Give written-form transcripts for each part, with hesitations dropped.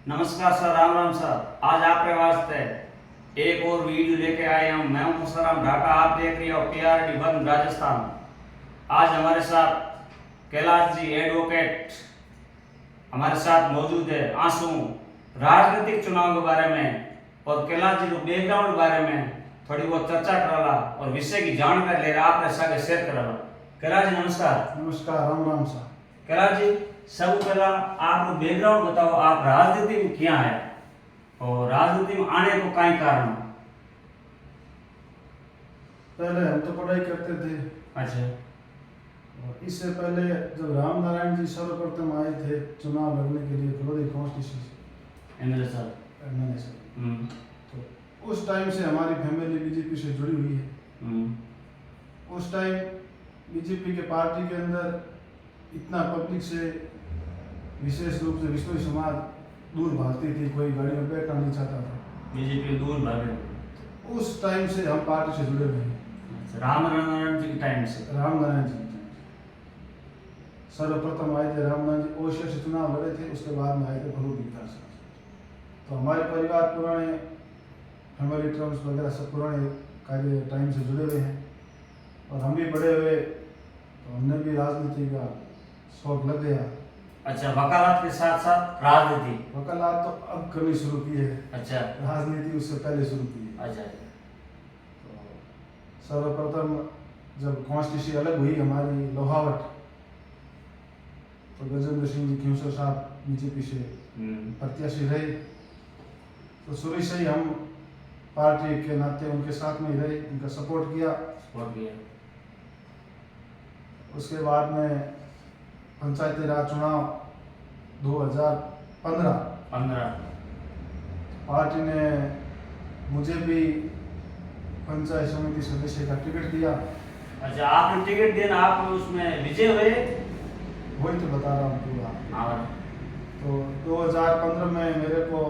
नमस्कार sir, Ram Ram sir. आज आपके वास्ते एक और वीडियो लेके आए हम। मैं हूं मुसराम ढाका, आप देख रहे हो PRD 1 राजस्थान। आज हमारे साथ कैलाश जी एडवोकेट हमारे साथ मौजूद है। आंसू राजनीतिक चुनाव के बारे में और कैलाश जी के बैकग्राउंड के बारे में थोड़ी बहुत चर्चा कराला और विषय की जानकारी ले रहा आपने साथ शेयर कराला। कैलाश जी नमस्कार। नमस्कार, राम राम सर। कैलाश जी, सब पहला आप बैकग्राउंड बताओ, आप राजनीति में क्या है और राजनीति में आने को क्या कारण? पहले हम तो पढ़ाई करते थे। अच्छा। और इससे पहले जब राम नारायण जी सर्वप्रथम आए थे चुनाव लड़ने के लिए फलोदी कॉन्स्टिट्यूंसी एमएलए साहब। एमएलए से, तो उस टाइम से हमारी फैमिली बीजेपी से जुड़ी हुई है। उस टाइम बीजेपी के पार्टी के अंदर इतना पब्लिक से, विशेष रूप से विश्व समाज दूर भागती थी, कोई गाड़ी में बैठना नहीं चाहता था। बीजेपी दूर भागे उस टाइम से हम पार्टी से जुड़े हुए हैं। राम नारायण जी के टाइम से। राम नारायण जी सर्वप्रथम आए थे। राम नारायण जी ओशिया से चुनाव लड़े थे, उसके बाद में आए थे फलोदी विधानसभा से। तो हमारे परिवार पुराने फैमिली टर्म्स वगैरह सब पुराने कार्य टाइम से जुड़े हुए हैं और हम भी बड़े हुए, तो हमने भी राजनीति का शौक लग गया। अच्छा, वकालत के साथ साथ राजनीति? वकालत तो अब करनी शुरू की है। अच्छा। राजनीति उससे पहले शुरू की है। अच्छा। तो सर्वप्रथम जब कॉन्स्टिट्यूंसी अलग हुई हमारी लोहावट, तो गजेंद्र सिंह जी खिंसर साहब बीजेपी से प्रत्याशी रहे। तो शुरू से ही हम पार्टी के नाते उनके साथ में ही रहे, उनका सपोर्ट किया। उसके बाद में पंचायती राज चुनाव 2015 पार्टी ने मुझे भी पंचायत समिति सदस्य का टिकट दिया। अच्छा, आपने टिकट दिया, आप उसमें विजय हुए? वही तो बता रहा हूँ पूरा। हाँ। तो 2015 में मेरे को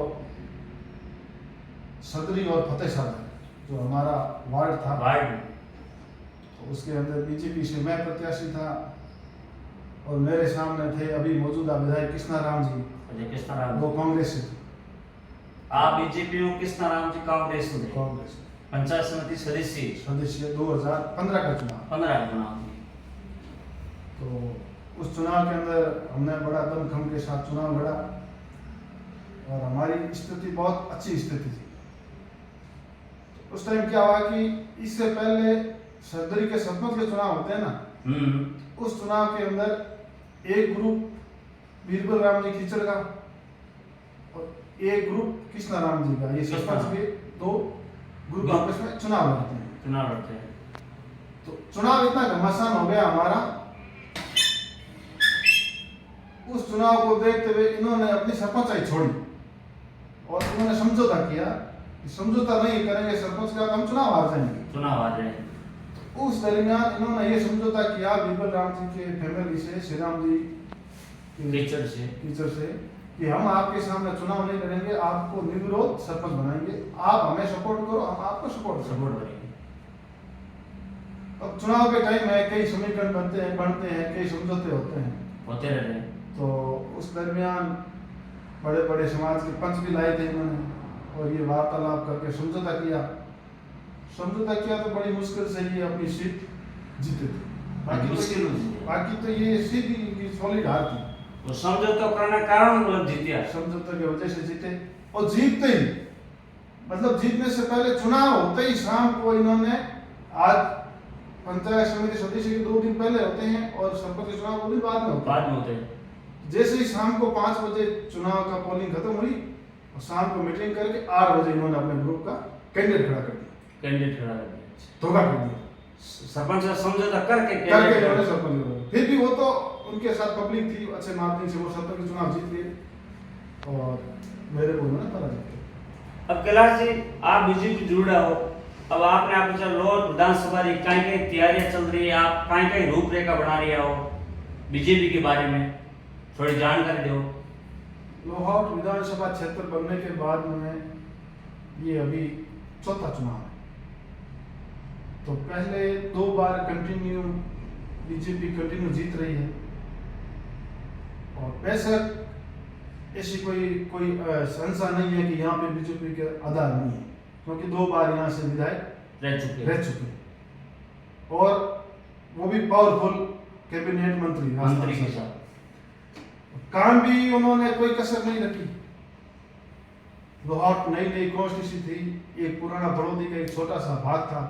सदरी और फतेह सागर जो हमारा वार्ड था, तो उसके अंदर बीजेपी से मैं प्रत्याशी था और मेरे सामने थे अभी मौजूदा विधायक कृष्णाराम जी। अच्छा, कृष्णाराम वो कांग्रेस से थे। आप बीजेपी में, कृष्णाराम जी कांग्रेस में? कांग्रेस पंचायत समिति सदस्य 2015 का चुनाव। 15 का चुनाव। तो उस चुनाव के अंदर हमने बड़ा दमखम के साथ चुनाव लड़ा और हमारी स्थिति बहुत अच्छी स्थिति थी। उस टाइम क्या हुआ कि इससे पहले सदरी के सरपंच के चुनाव होते हैं ना, उस चुनाव के अंदर एक ग्रुप बीरबल राम जी खींचड़ का और एक ग्रुप कृष्णाराम जी का, ये सरपंच के दो ग्रुप आपस में चुनाव लड़ते हैं। तो चुनाव इतना घमासान हो गया हमारा, उस चुनाव को देखते हुए इन्होंने अपनी सरपंचाई छोड़ी और उन्होंने समझौता किया, समझौता नहीं करेंगे सरपंच का, हम चुनाव हार जाएंगे। उस दरमियान इन्होंने ये समझौता किया बीरबल राम जी के फैमिली से, श्री राम जी टीचर से कि हम आपके सामने चुनाव नहीं करेंगे, आपको निर्विरोध सरपंच बनाएंगे, आप हमें सपोर्ट करो, हम आपको सपोर्ट करेंगे। अब चुनाव के टाइम में कई समीकरण बनते हैं, कई समझौते होते रहते हैं। तो उस दरमियान बड़े बड़े समाज के पंच भी लाए थे इन्होंने और ये वार्तालाप करके समझौता किया तो बड़ी मुश्किल से ये अपनी सीट जीते थे। बाकी तो ये सीधी की सॉलिड हार थी। तो समझौता करने के कारण मतलब जीते, समझौते की वजह से जीते। और जीतते ही मतलब जीतने से पहले चुनाव होते ही शाम को इन्होंने, आज पंचायत समिति सदस्य के 2 दिन पहले होते हैं और सरपंच के चुनाव 2 दिन बाद में होते हैं। जैसे ही शाम को 5 बजे चुनाव का पोलिंग खत्म हुई और शाम को मीटिंग करके 8 बजे इन्होंने अपने ग्रुप का कैंडिडेट खड़ा कर दिया। धोखा कर दिया। सरपंच से समझौता करके इन्होंने सरपंच, फिर भी वो तो उनके साथ पब्लिक थी, अच्छे मार्जिन से वो सरपंच के चुनाव जीत गए और मेरे को उन्होंने पराजित किया। अब कैलाश जी, आप बीजेपी जुड़ा हो, अब आपने आप लोअर विधानसभा की कहीं तैयारियां चल रही है, आप कहीं रूपरेखा बना रही हो बीजेपी के बारे में, थोड़ी जानकारी दो। लोहावट विधानसभा क्षेत्र बनने के बाद में ये अभी चौथा चुनाव है। तो पहले 2 बार कंटिन्यू बीजेपी जीत रही है और 65 ऐसी कोई संस्था नहीं है कि यहाँ पे बीजेपी के आधार नहीं है, क्योंकि 2 बार यहाँ से विधायक रह चुके और वो भी पावरफुल कैबिनेट मंत्री के साथ। काम भी उन्होंने कोई कसर नहीं रखी। बहुत नई कॉन्स्टिट्यूशन थी, एक पुराना बड़ौदी का एक छोटा सा भाग था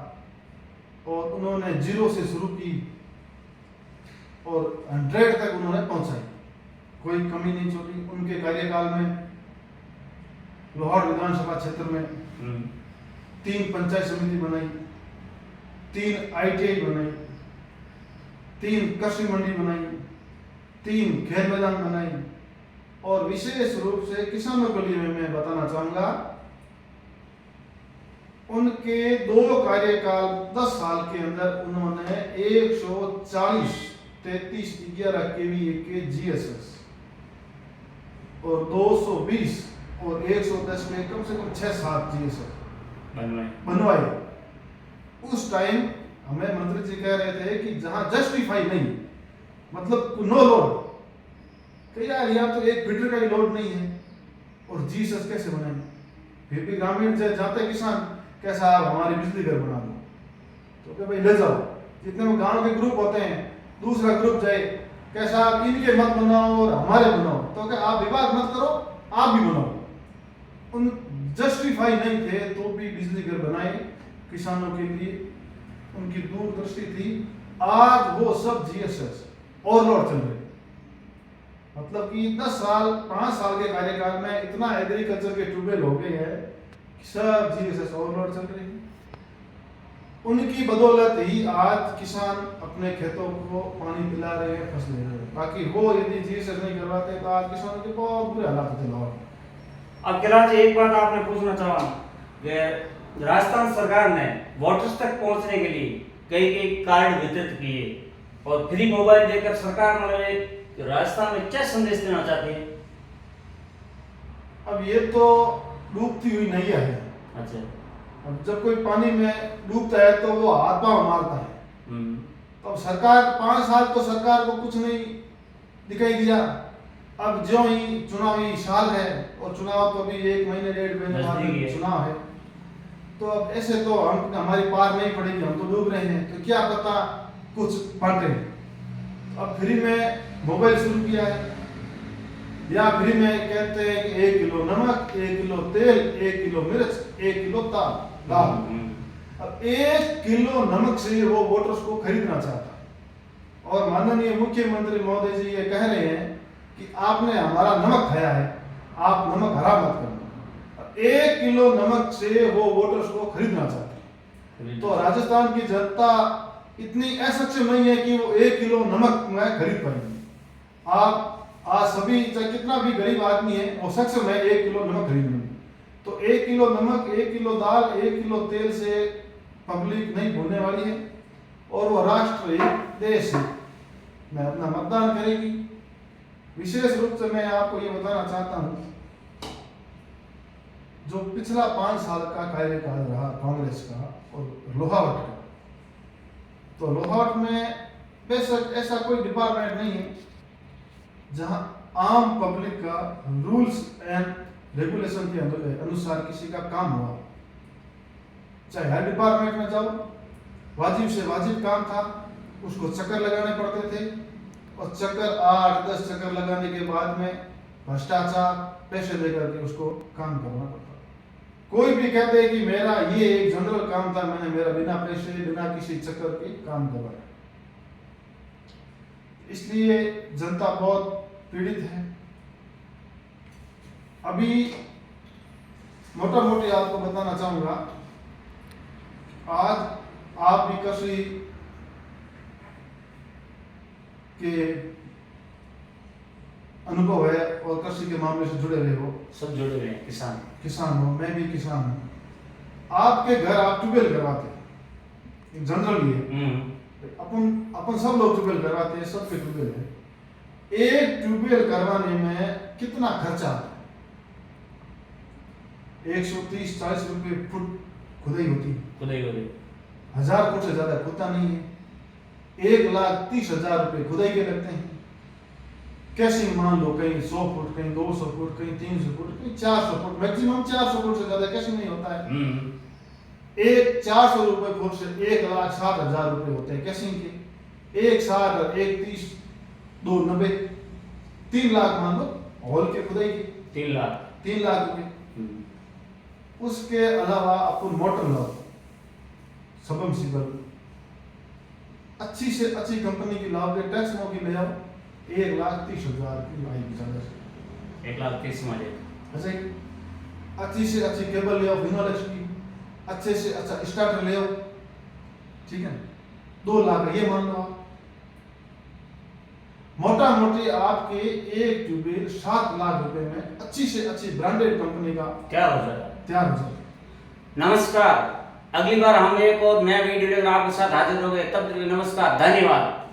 और उन्होंने 0 से शुरू की और 100 तक उन्होंने पहुंचाई, कोई कमी नहीं छोड़ी। उनके कार्यकाल में लाहौर विधानसभा क्षेत्र में 3 पंचायत समिति बनाई, 3 ITI बनाई, 3 कृषि मंडी बनाई, 3 खेल मैदान बनाई और विशेष रूप से किसानों के लिए मैं बताना चाहूंगा, उनके 2 कार्यकाल 10 साल के अंदर उन्होंने 140 3311 KVA के GSS और 220 और 110 में कम से कम 6-7 GSS बनवाए। उस टाइम हमें मंत्री जी कह रहे थे कि जहां जस्टिफाई नहीं, मतलब नो लोड, तो यार यहाँ तो 1 फीटर का ही लोड नहीं है और GSS कैसे बनाएंगे। फिर भी ग्रामीण से जाते किसान, कैसा आप हमारी बिजली घर बना दो, तो क्या भाई ले जाओ। जितने वो गांव के ग्रुप होते हैं, दूसरा ग्रुप जाए, कैसा आप इनके मत बनाओ और हमारे बनाओ, तो क्या आप विवाद मत करो, आप भी बनाओ। उन जस्टिफाई नहीं थे तो भी बिजली घर बनाए किसानों के लिए, उनकी दूरदृष्टि थी। आज वो सब GSS ओवरलोड चल रहे, मतलब कि 5 साल के कार्यकाल में इतना एग्रीकल्चर के ट्यूबवेल हो गए हैं कि सब GSS ओवरलोड चल रही है। उनकी बदौलत ही आज किसान अपने खेतों को पानी पिला रहे हैं, फसल ले रहे हैं। बाकी वो यदि GSS नहीं करवाते तो आज किसानों के बहुत बुरे हालात होते लाहौर। अब कैलाश जी, एक बात आपने पूछना चाहा कि राजस्थान सरकार ने वोटर्स तक पहुंचने के लिए कई कार्ड वितरित किए और फ्री मोबाइल देकर सरकार मतलब राजस्थान में क्या संदेश देना चाहती है? अब ये तो डूबती हुई नैया है। अच्छा, अब जब कोई पानी में डूबता है तो वो हाथ पांव मारता है। तो अब सरकार 5 साल तो सरकार को कुछ नहीं दिखाई दिया। अब जो ही चुनावी साल है और चुनाव तो अभी 1 महीने 1.5 महीने बाद चुनाव है, तो अब ऐसे तो हमारी पार नहीं पड़ेगी, हम तो डूब रहे हैं, तो क्या पता कुछ बांटे। अब फ्री में मोबाइल शुरू किया है, या फ्री में कहते हैं कि 1 किलो नमक, 1 किलो तेल, 1 किलो मिर्च, 1 किलो दाल। अब 1 किलो नमक से वो वोटर्स को खरीदना चाहता, और माननीय मुख्यमंत्री महोदय जी ये कह रहे हैं कि आपने हमारा नमक खाया है, आप नमक हराम मत करना। 1 किलो नमक से वो वोटर्स को खरीदना चाहते हैं। तो राजस्थान की जनता इतनी असक्षम नहीं है कि वो 1 किलो नमक में खरीद पाएंगे। आप आज सभी, चाहे कितना भी गरीब आदमी है, वो सक्षम है 1 किलो नमक खरीदने में। तो 1 किलो नमक, 1 किलो दाल, 1 किलो तेल से पब्लिक नहीं भूलने वाली है, और वो राष्ट्र एक देश में अपना मतदान करेगी। विशेष रूप से मैं आपको ये बताना चाहता हूँ, जो पिछला 5 साल का कार्यकाल रहा कांग्रेस का और लोहावट का, तो लोहावट में बेशक ऐसा कोई डिपार्टमेंट नहीं है जहां आम पब्लिक का रूल्स एंड रेगुलेशन के अनुसार किसी का काम हुआ। चाहे हर डिपार्टमेंट में जाओ, वाजिब से वाजिब काम था, उसको चक्कर लगाने पड़ते थे, और चक्कर 8-10 चक्कर लगाने के बाद में भ्रष्टाचार, पैसे लेकर के उसको काम करना पड़ता। कोई भी कहते हैं कि मेरा ये एक जनरल काम था, मैंने मेरा बिना पैसे, बिना किसी चक्कर के काम करवाया। इसलिए जनता बहुत पीड़ित है। अभी मोटा मोटी आपको बताना चाहूंगा, आज आप भी कृषि के अनुभव है और कृषि के मामले से जुड़े रहे हो, सब जुड़े हुए हैं, किसान हो, मैं भी किसान हूं। आपके घर आप ट्यूबवेल करवाते हैं, जनरल है, अपन सब लोग ट्यूबवेल करवाते हैं, सबके ट्यूबवेल है। एक ट्यूबवेल करवाने में कितना खर्चा आता है? 130-140 रुपए फुट खुदाई होती है। 1000 फुट से ज्यादा खुदता नहीं है। 1,30,000 रुपए खुदाई के लगते हैं। कैशिंग मान लो कहीं 100 फुट, कहीं 200 फुट, कहीं 300 फुट, कहीं 400 फुट, मैक्सिमम 400 फुट से ज्यादा कैशिंग नहीं होता है। एक 400 रुपए फुट से 1,60,000 रुपए होते हैं कैशिंग के। 1,60 और 1,30 2 90 3 लाख मान लो हॉल के खुदाई के 3 लाख रुपए। उसके अलावा अपन मोटर लो सबमर्सिबल अच्छी से अच्छी कंपनी की लाओगे, टेक्समो की ले आओ 1,30,000 की आएगी ज्यादा से 1,30,000 में ऐसे ही अच्छी से अच्छी केबल ले आओ फिनोलेक्स की, अच्छे से अच्छा स्टार्टर ले आओ, ठीक है 2 लाख ये मान लो आप। मोटा मोटी आपके एक ट्यूबवेल 7 लाख रुपए में अच्छी से अच्छी ब्रांडेड कंपनी का क्या हो जाएगा, तैयार हो जाएगा। नमस्कार, अगली बार हम एक और नया वीडियो लेकर आपके साथ हाजिर होंगे, तब तक के लिए नमस्कार, धन्यवाद।